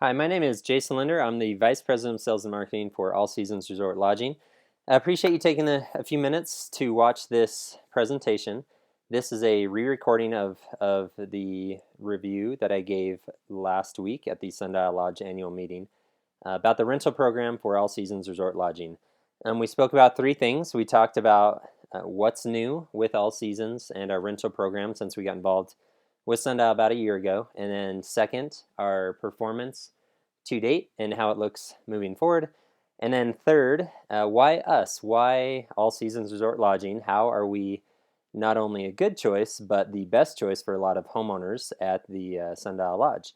Hi, my name is Jason Linder. I'm the Vice President of Sales and Marketing for All Seasons Resort Lodging. I appreciate you taking a few minutes to watch this presentation. This is a re-recording of the review that I gave last week at the Sundial Lodge annual meeting about the rental program for All Seasons Resort Lodging. We spoke about three things. We talked about what's new with All Seasons and our rental program since we got involved with Sundial about a year ago. And then second, our performance to date and how it looks moving forward. And then third, why us? Why All Seasons Resort Lodging? How are we not only a good choice, but the best choice for a lot of homeowners at the Sundial Lodge?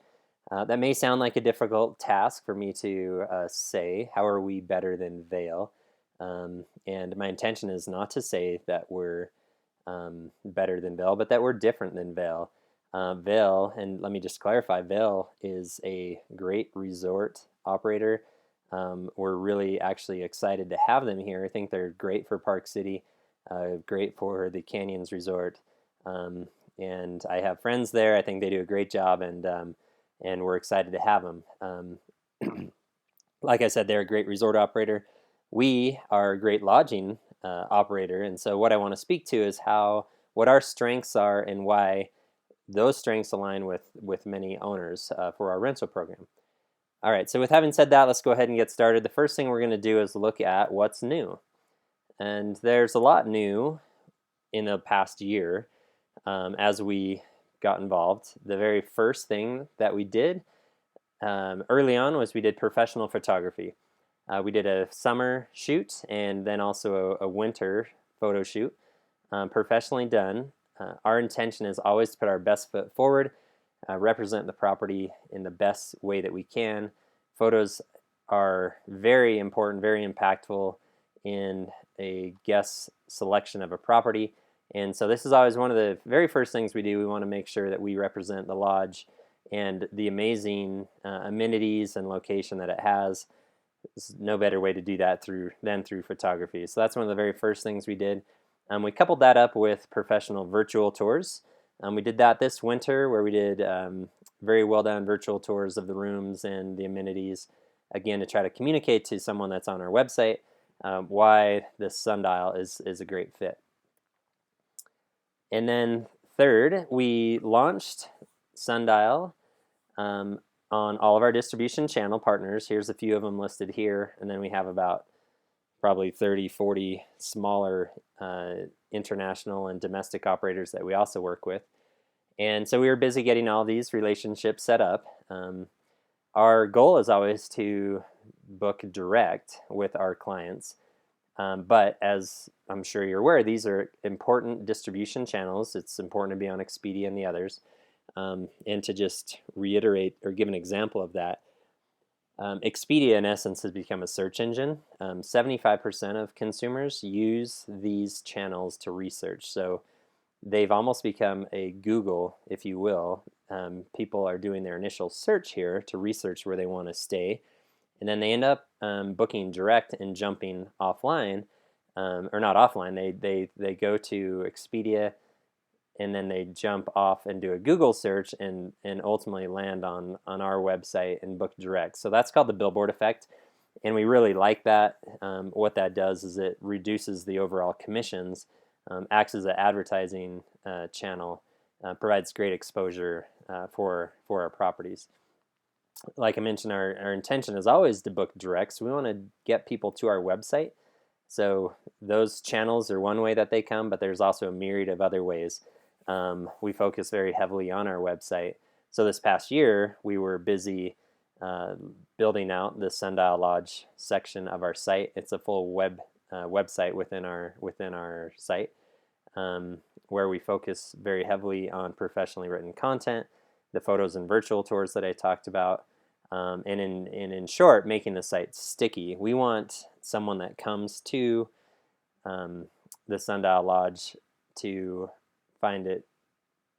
That may sound like a difficult task for me to say. How are we better than Vail? And my intention is not to say that we're better than Vail, but that we're different than Vail. Vail, and let me just clarify, Vail is a great resort operator. We're really actually excited to have them here. I think they're great for Park City, great for the Canyons Resort. And I have friends there. I think they do a great job, and we're excited to have them. Like I said, they're a great resort operator. We are a great lodging operator, and so what I want to speak to is what our strengths are and why those strengths align with many owners for our rental program. All right, so with having said that, let's go ahead and get started. The first thing we're going to do is look at what's new. And there's a lot new in the past year as we got involved. The very first thing that we did early on was we did professional photography. We did a summer shoot and then also a winter photo shoot, professionally done. Our intention is always to put our best foot forward, represent the property in the best way that we can. Photos are very important, very impactful in a guest selection of a property. And so this is always one of the very first things we do. We want to make sure that we represent the lodge and the amazing amenities and location that it has. There's no better way to do that than through photography. So that's one of the very first things we did. We coupled that up with professional virtual tours. We did that this winter where we did very well done virtual tours of the rooms and the amenities, again, to try to communicate to someone that's on our website why this Sundial is a great fit. And then third, we launched Sundial on all of our distribution channel partners. Here's a few of them listed here, and then we have about probably 30, 40 smaller international and domestic operators that we also work with. And so we were busy getting all these relationships set up. Our goal is always to book direct with our clients. But as I'm sure you're aware, these are important distribution channels. It's important to be on Expedia and the others. And to just reiterate or give an example of that, Expedia, in essence, has become a search engine. 75% of consumers use these channels to research. So they've almost become a Google, if you will. People are doing their initial search here to research where they want to stay. And then they end up booking direct and jumping offline, or not offline. They go to Expedia, and then they jump off and do a Google search and ultimately land on our website and book direct. So that's called the billboard effect, and we really like that. What that does is it reduces the overall commissions, acts as an advertising channel, provides great exposure for our properties. Like I mentioned, our intention is always to book direct, so we want to get people to our website. So those channels are one way that they come, but there's also a myriad of other ways. We focus very heavily on our website. So this past year, we were busy building out the Sundial Lodge section of our site. It's a full website within our site, where we focus very heavily on professionally written content, the photos and virtual tours that I talked about, and in short, making the site sticky. We want someone that comes to the Sundial Lodge to find it,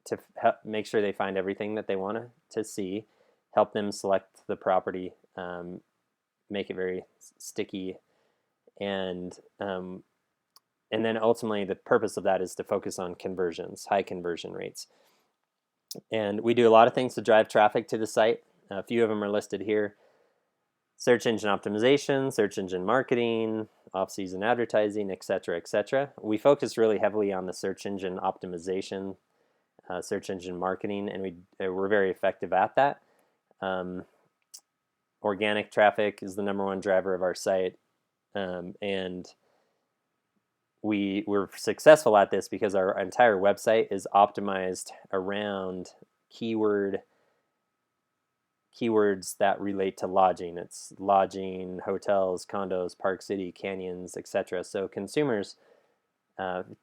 to make sure they find everything that they want to see, help them select the property, make it very sticky, and then ultimately the purpose of that is to focus on conversions, high conversion rates. And we do a lot of things to drive traffic to the site. A few of them are listed here. Search engine optimization, search engine marketing, off-season advertising, etc., etc. We focus really heavily on the search engine optimization, search engine marketing, and we're very effective at that. Organic traffic is the #1 driver of our site, and we're successful at this because our entire website is optimized around keywords that relate to lodging. It's lodging, hotels, condos, Park City, canyons, etc. So consumers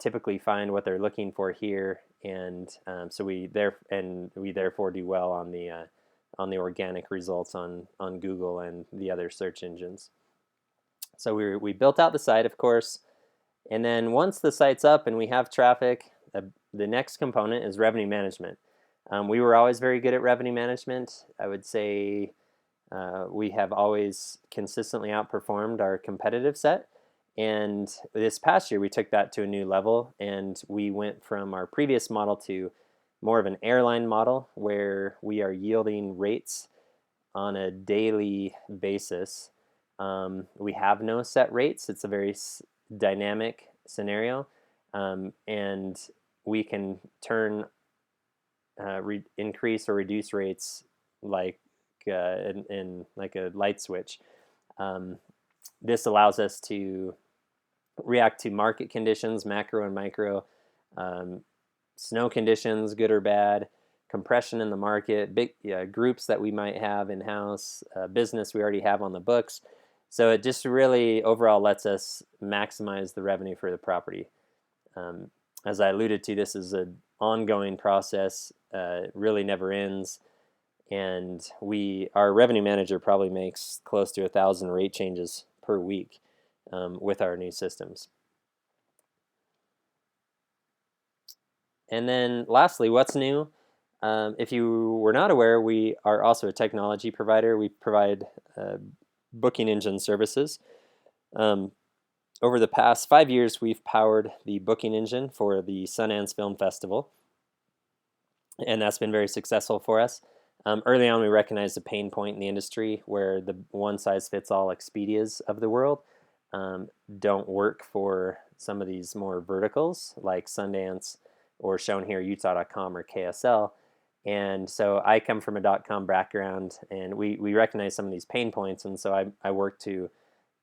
typically find what they're looking for here, and so we therefore do well on the organic results on Google and the other search engines. So we built out the site, of course, and then once the site's up and we have traffic, the next component is revenue management. We were always very good at revenue management. I would say we have always consistently outperformed our competitive set. And this past year, we took that to a new level, and we went from our previous model to more of an airline model where we are yielding rates on a daily basis. We have no set rates. It's a very dynamic scenario, and we can turn increase or reduce rates like in like a light switch. This allows us to react to market conditions, macro and micro, snow conditions, good or bad, compression in the market, big groups that we might have in-house, business we already have on the books. So it just really overall lets us maximize the revenue for the property. As I alluded to, this is an ongoing process. It really never ends. And our revenue manager probably makes close to 1,000 rate changes per week with our new systems. And then lastly, what's new? If you were not aware, we are also a technology provider. We provide booking engine services. Over the past 5 years, we've powered the booking engine for the Sundance Film Festival, and that's been very successful for us. Early on, we recognized a pain point in the industry where the one-size-fits-all Expedias of the world don't work for some of these more verticals like Sundance or shown here Utah.com or KSL. And so I come from a .com background, and we recognize some of these pain points, and so I work to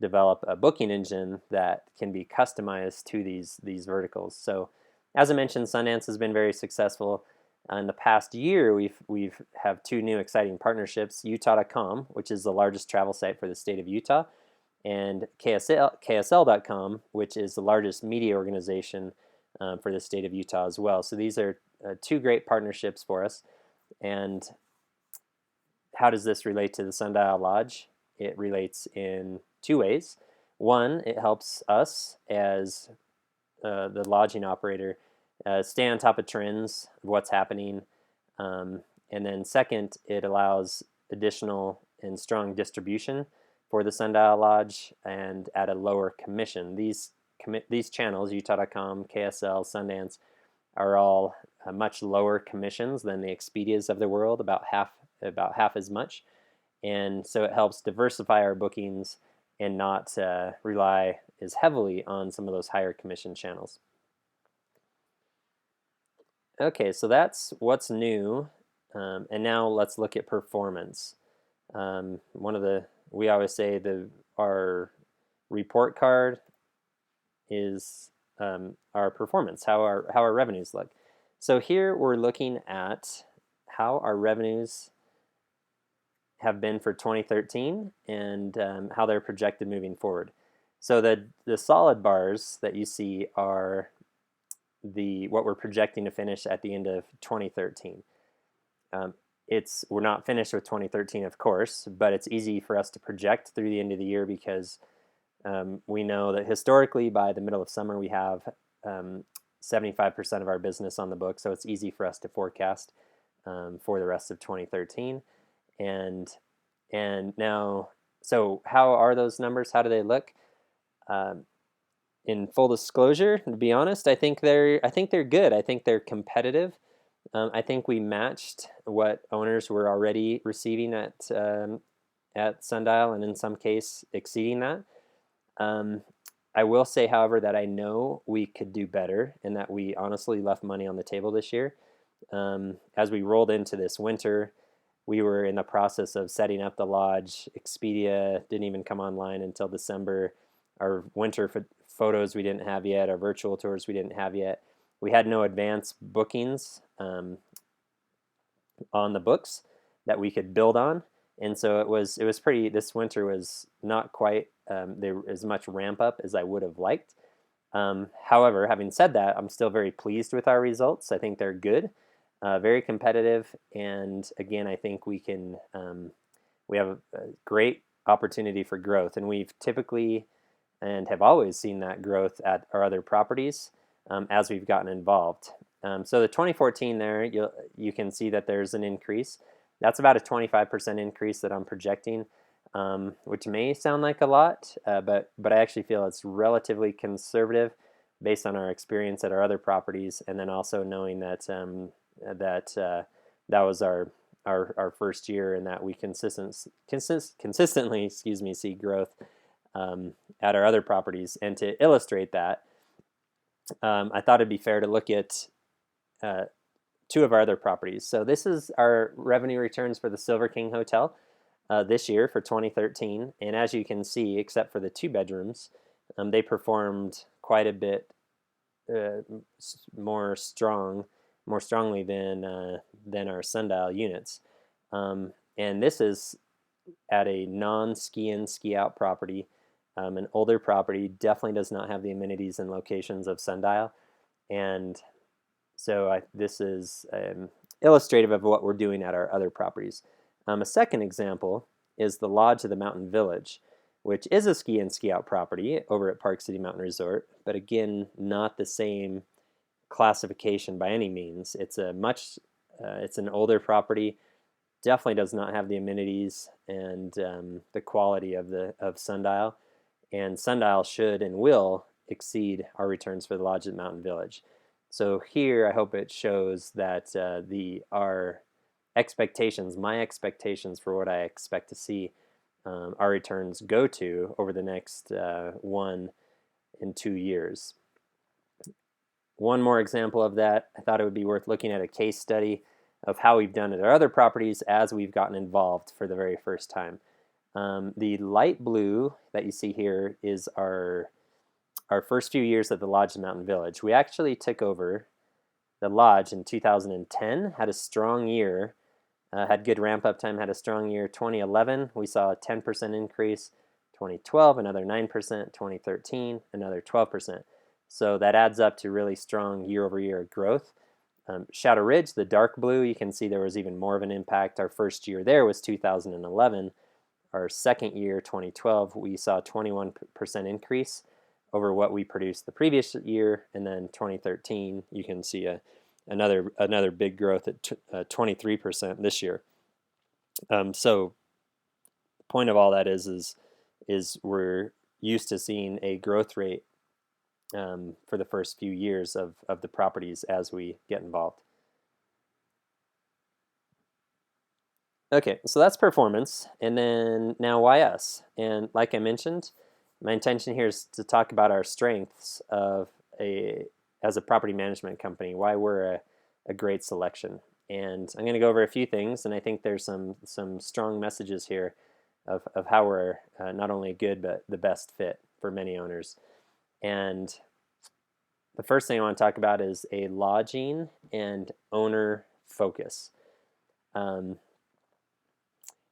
develop a booking engine that can be customized to these verticals. So as I mentioned, Sundance has been very successful. In the past year, we've have 2 new exciting partnerships: Utah.com, which is the largest travel site for the state of Utah, and KSL.com, which is the largest media organization for the state of Utah as well. So these are 2 great partnerships for us. And how does this relate to the Sundial Lodge? It relates in 2 ways. One, it helps us as the lodging operator stay on top of trends, of what's happening. And then second, it allows additional and strong distribution for the Sundial Lodge and at a lower commission. These channels, Utah.com, KSL, Sundance, are all much lower commissions than the Expedias of the world, about half as much. And so it helps diversify our bookings and not rely as heavily on some of those higher commission channels. Okay, so that's what's new, and now let's look at performance. We always say our report card is our performance, how our revenues look. So here we're looking at how our revenues have been for 2013 and how they're projected moving forward. So the solid bars that you see are what we're projecting to finish at the end of 2013. We're not finished with 2013, of course, but it's easy for us to project through the end of the year because we know that historically by the middle of summer we have 75% of our business on the book, so it's easy for us to forecast for the rest of 2013. And now, so how are those numbers? How do they look? In full disclosure, to be honest, I think they're good. I think they're competitive. I think we matched what owners were already receiving at Sundial, and in some case exceeding that. I will say, however, that I know we could do better and that we honestly left money on the table this year. As we rolled into this winter, we were in the process of setting up the lodge. Expedia didn't even come online until December. Our winter photos we didn't have yet. Our virtual tours we didn't have yet. We had no advance bookings on the books that we could build on, and so it was pretty. This winter was not quite there as much ramp up as I would have liked. However, having said that, I'm still very pleased with our results. I think they're good, very competitive, and again, I think we can. We have a great opportunity for growth, and we've typically and have always seen that growth at our other properties as we've gotten involved. So the 2014 there, you can see that there's an increase. That's about a 25% increase that I'm projecting, which may sound like a lot, but I actually feel it's relatively conservative based on our experience at our other properties, and then also knowing that that was our first year, and that we consistently see growth at our other properties. And to illustrate that, I thought it'd be fair to look at two of our other properties. So this is our revenue returns for the Silver King Hotel this year for 2013, and as you can see, except for the 2 bedrooms, they performed quite a bit more strongly than our Sundial units. And this is at a non-ski-in, ski-out property. An older property, definitely does not have the amenities and locations of Sundial, and so this is illustrative of what we're doing at our other properties. A second example is the Lodge of the Mountain Village, which is a ski-in, ski-out property over at Park City Mountain Resort, but again, not the same classification by any means. It's an older property, definitely does not have the amenities and the quality of Sundial, and Sundial should and will exceed our returns for the Lodge at Mountain Village. So here, I hope it shows that our expectations, my expectations for what I expect to see our returns go to over the next 1 and 2 years. One more example of that, I thought it would be worth looking at a case study of how we've done at our other properties as we've gotten involved for the very first time. The light blue that you see here is our first few years at the Lodge at Mountain Village. We actually took over the Lodge in 2010, had a strong year, had good ramp-up time, had a strong year. 2011, we saw a 10% increase. 2012, another 9%. 2013, another 12%. So that adds up to really strong year-over-year growth. Shadow Ridge, the dark blue, you can see there was even more of an impact. Our first year there was 2011. Our second year, 2012, we saw a 21% increase over what we produced the previous year, and then 2013, you can see another big growth at 23% this year. So, point of all that is we're used to seeing a growth rate for the first few years of the properties as we get involved. Okay, so that's performance, and then now why us? And like I mentioned, my intention here is to talk about our strengths as a property management company, why we're a great selection. And I'm going to go over a few things, and I think there's some strong messages here of how we're not only a good but the best fit for many owners. And the first thing I want to talk about is a lodging and owner focus.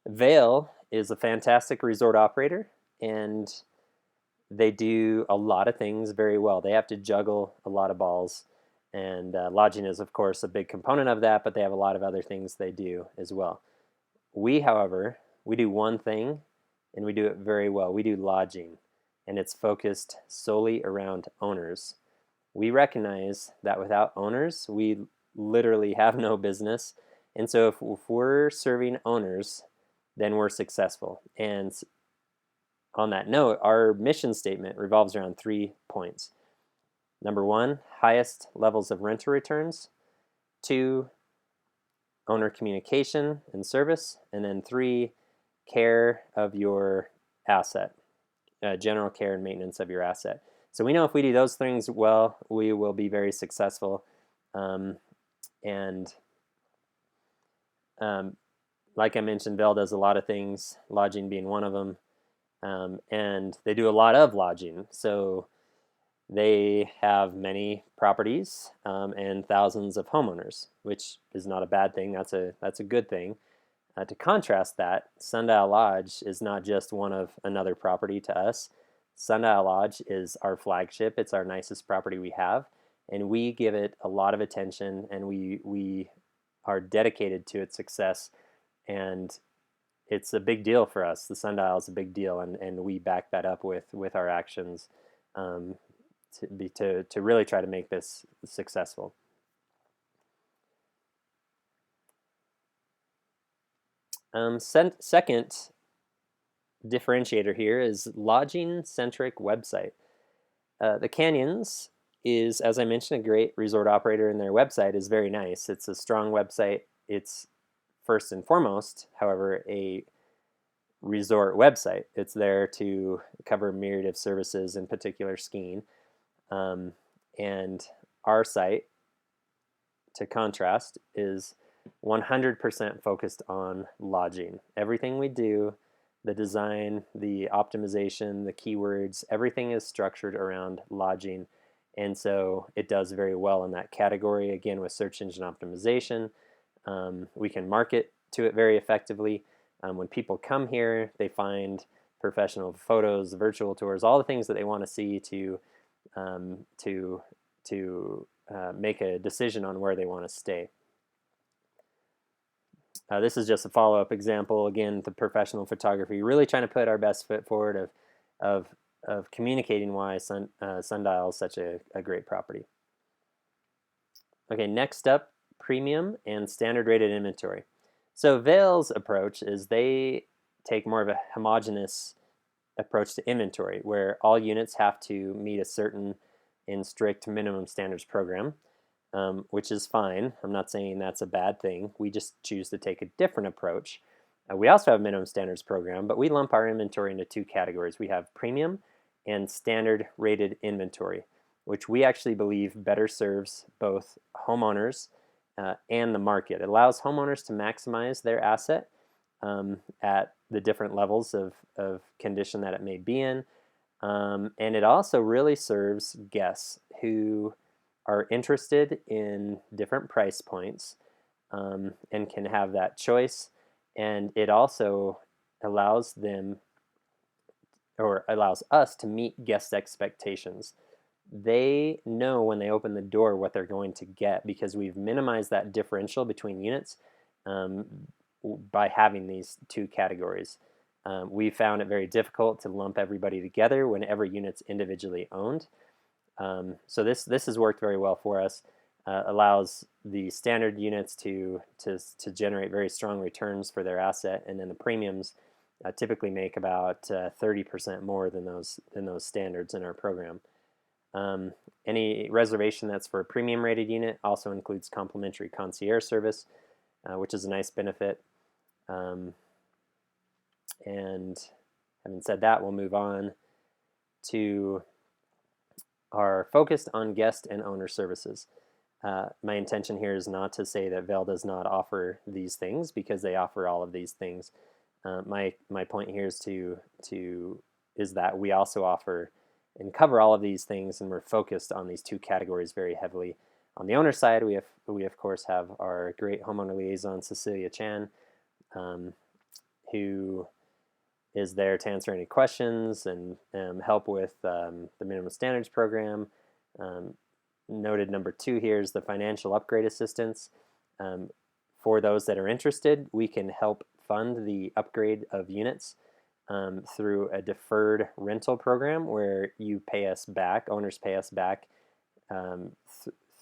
Vail is a fantastic resort operator, and they do a lot of things very well. They have to juggle a lot of balls, and lodging is, of course, a big component of that, but they have a lot of other things they do as well. We, however, we do one thing, and we do it very well. We do lodging, and it's focused solely around owners. We recognize that without owners, we literally have no business, and so if we're serving owners, then we're successful. And on that note, our mission statement revolves around 3 points. Number 1, highest levels of rental returns. 2, owner communication and service, and then 3, care of your asset, general care and maintenance of your asset. So we know if we do those things well, we will be very successful. And like I mentioned, Vail does a lot of things, lodging being one of them, and they do a lot of lodging. So they have many properties and thousands of homeowners, which is not a bad thing. That's a good thing. To contrast that, Sundial Lodge is not just one of another property to us. Sundial Lodge is our flagship. It's our nicest property we have, and we give it a lot of attention, and we are dedicated to its success, and it's a big deal for us. The Sundial is a big deal, and we back that up with our actions to really try to make this successful. Second differentiator here is lodging-centric website. The Canyons is, as I mentioned, a great resort operator, and their website is very nice. It's a strong website. It's first and foremost, however, a resort website. It's there to cover a myriad of services, in particular skiing. And our site, to contrast, is 100% focused on lodging. Everything we do, the design, the optimization, the keywords, everything is structured around lodging. And so it does very well in that category. Again, with search engine optimization, we can market to it very effectively. When people come here, they find professional photos, virtual tours, all the things that they want to see to make a decision on where they want to stay. This is just a follow-up example. Again, the professional photography, really trying to put our best foot forward of communicating why Sundial is such a great property. Okay, next up, premium and standard rated inventory. So Vail's approach is they take more of a homogeneous approach to inventory, where all units have to meet a certain and strict minimum standards program. Which is fine. I'm not saying that's a bad thing. We just choose to take a different approach. We also have a minimum standards program, but we lump our inventory into 2 categories. We have premium and standard rated inventory, which we actually believe better serves both homeowners and the market. It allows homeowners to maximize their asset at the different levels of condition that it may be in. And it also really serves guests who are interested in different price points and can have that choice. And it also allows them, or allows us, to meet guest expectations. They know when they open the door what they're going to get, because we've minimized that differential between units by having these 2 categories. We found it very difficult to lump everybody together when every unit's individually owned. So this has worked very well for us. Allows the standard units to generate very strong returns for their asset, and then the premiums typically make about 30% more than those standards in our program. Any reservation that's for a premium rated unit also includes complimentary concierge service, which is a nice benefit. And having said that, we'll move on to are focused on guest and owner services. My intention here is not to say that Vail does not offer these things, because they offer all of these things. My point here is is that we also offer and cover all of these things, and we're focused on these 2 categories very heavily. On the owner side, we of course have our great homeowner liaison, Cecilia Chan, who is there to answer any questions and help with the minimum standards program. Noted number 2 here is the financial upgrade assistance. For those that are interested, we can help fund the upgrade of units through a deferred rental program, where you pay us back, owners pay us back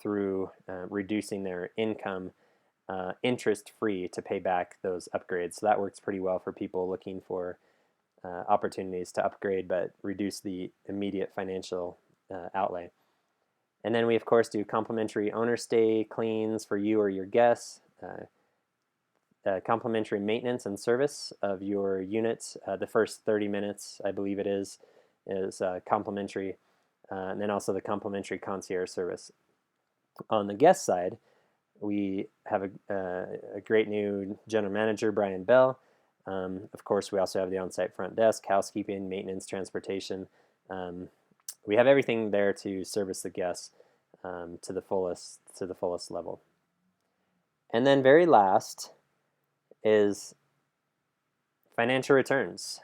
through reducing their income interest-free to pay back those upgrades. So that works pretty well for people looking for opportunities to upgrade but reduce the immediate financial outlay. And then we of course do complimentary owner stay cleans for you or your guests. complimentary maintenance and service of your units. The first 30 minutes, I believe it is complimentary, and then also the complimentary concierge service. On the guest side, we have a great new general manager, Brian Bell. Of course, we also have the on-site front desk, housekeeping, maintenance, transportation. We have everything there to service the guests to the fullest level. And then very last is financial returns.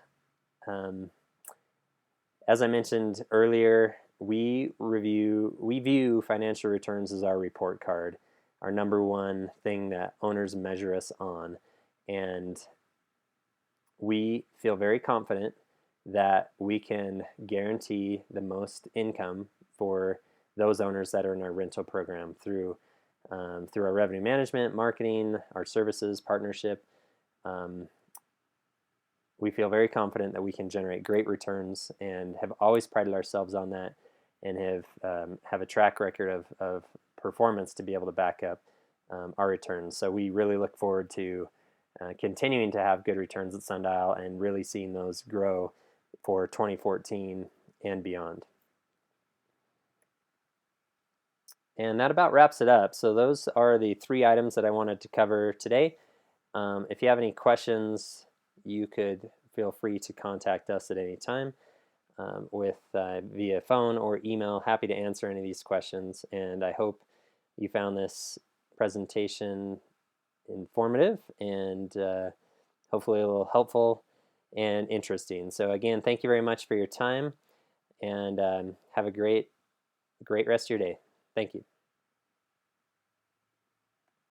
As I mentioned earlier, we view financial returns as our report card, our number one thing that owners measure us on. And we feel very confident that we can guarantee the most income for those owners that are in our rental program through our revenue management, marketing, our services, partnership. We feel very confident that we can generate great returns and have always prided ourselves on that, and have a track record of performance to be able to back up our returns. So we really look forward to continuing to have good returns at Sundial and really seeing those grow for 2014 and beyond. And that about wraps it up. So those are the 3 items that I wanted to cover today. If you have any questions, you could feel free to contact us at any time via phone or email. Happy to answer any of these questions, and I hope you found this presentation informative and hopefully a little helpful and interesting. So again, thank you very much for your time, and have a great rest of your day. Thank you.